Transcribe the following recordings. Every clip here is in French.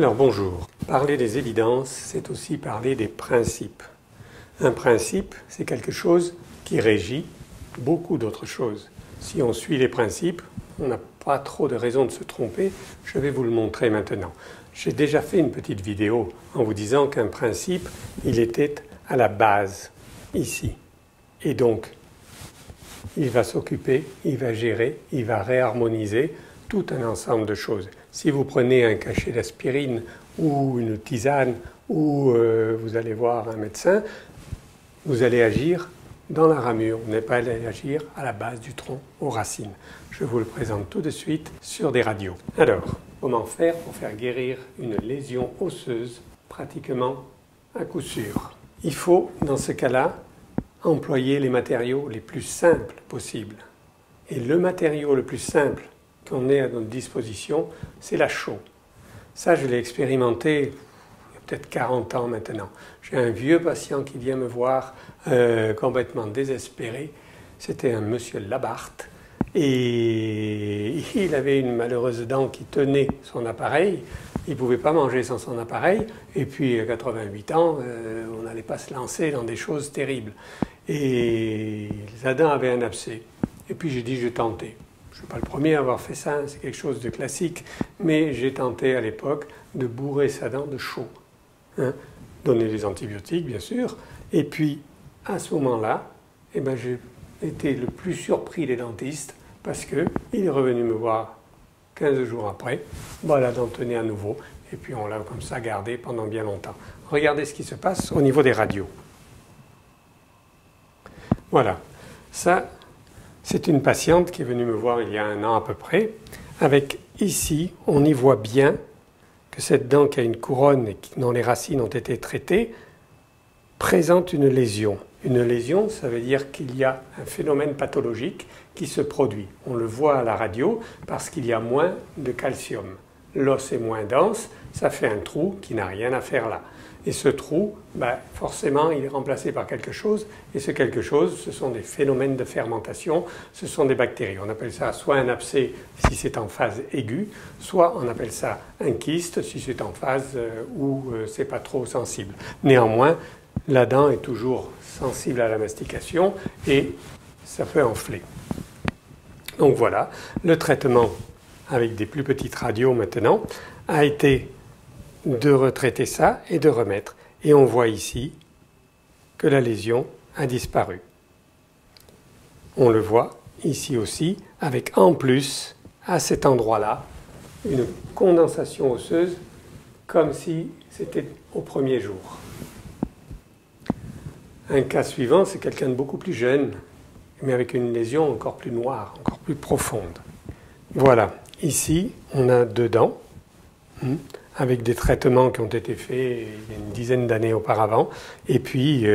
Alors bonjour, parler des évidences, c'est aussi parler des principes. Un principe, c'est quelque chose qui régit beaucoup d'autres choses. Si on suit les principes, on n'a pas trop de raison de se tromper. Je vais vous le montrer maintenant. J'ai déjà fait une petite vidéo en vous disant qu'un principe, il était à la base, ici. Et donc, il va s'occuper, il va gérer, il va réharmoniser tout un ensemble de choses. Si vous prenez un cachet d'aspirine ou une tisane ou vous allez voir un médecin, vous allez agir dans la ramure, vous n'allez pas agir à la base du tronc, aux racines. Je vous le présente tout de suite sur des radios. Alors, comment faire pour faire guérir une lésion osseuse pratiquement à coup sûr? Il faut, dans ce cas-là, employer les matériaux les plus simples possibles. Et le matériau le plus simple qu'on ait à notre disposition, c'est la chaux. Ça, je l'ai expérimenté il y a peut-être 40 ans maintenant. J'ai un vieux patient qui vient me voir complètement désespéré. C'était un monsieur Labarthe et il avait une malheureuse dent qui tenait son appareil. Il ne pouvait pas manger sans son appareil et puis à 88 ans, on n'allait pas se lancer dans des choses terribles. Et sa dent avait un abcès. Et puis j'ai dit, je tentais. Je ne suis pas le premier à avoir fait ça, c'est quelque chose de classique, mais j'ai tenté à l'époque de bourrer sa dent de chaux. Donner des antibiotiques, bien sûr. Et puis, à ce moment-là, j'ai été le plus surpris des dentistes parce qu'il est revenu me voir 15 jours après. La dent tenait à nouveau. Et puis, on l'a comme ça gardé pendant bien longtemps. Regardez ce qui se passe au niveau des radios. Voilà. Ça, c'est une patiente qui est venue me voir il y a 1 an à peu près. Avec ici, on y voit bien que cette dent qui a une couronne et dont les racines ont été traitées présente une lésion. Une lésion, ça veut dire qu'il y a un phénomène pathologique qui se produit. On le voit à la radio parce qu'il y a moins de calcium. L'os est moins dense, ça fait un trou qui n'a rien à faire là. Et ce trou, forcément, il est remplacé par quelque chose. Et ce quelque chose, ce sont des phénomènes de fermentation, ce sont des bactéries. On appelle ça soit un abcès si c'est en phase aiguë, soit on appelle ça un kyste si c'est en phase où c'est pas trop sensible. Néanmoins, la dent est toujours sensible à la mastication et ça peut enfler. Donc voilà, le traitement avec des plus petites radios maintenant a été de retraiter ça et de remettre. Et on voit ici que la lésion a disparu. On le voit ici aussi, avec en plus, à cet endroit-là, une condensation osseuse comme si c'était au premier jour. Un cas suivant, c'est quelqu'un de beaucoup plus jeune, mais avec une lésion encore plus noire, encore plus profonde. Voilà, ici, on a 2 dents, avec des traitements qui ont été faits il y a une dizaine d'années auparavant. Et puis,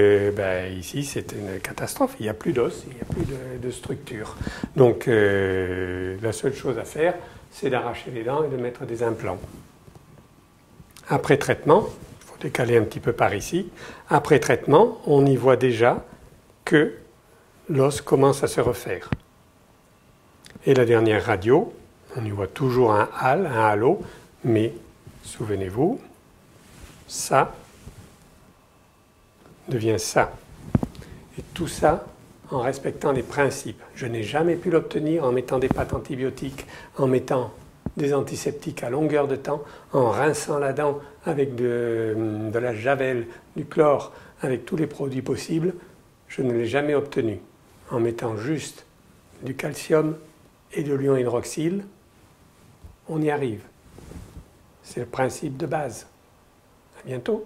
ici, c'est une catastrophe. Il n'y a plus d'os, il n'y a plus de structure. Donc, la seule chose à faire, c'est d'arracher les dents et de mettre des implants. Après traitement, il faut décaler un petit peu par ici, après traitement, on y voit déjà que l'os commence à se refaire. Et la dernière radio, on y voit toujours un halo, mais souvenez-vous, ça devient ça. Et tout ça en respectant les principes. Je n'ai jamais pu l'obtenir en mettant des pâtes antibiotiques, en mettant des antiseptiques à longueur de temps, en rinçant la dent avec de la javel, du chlore, avec tous les produits possibles. Je ne l'ai jamais obtenu. En mettant juste du calcium et de l'ion hydroxyle, on y arrive. C'est le principe de base. À bientôt.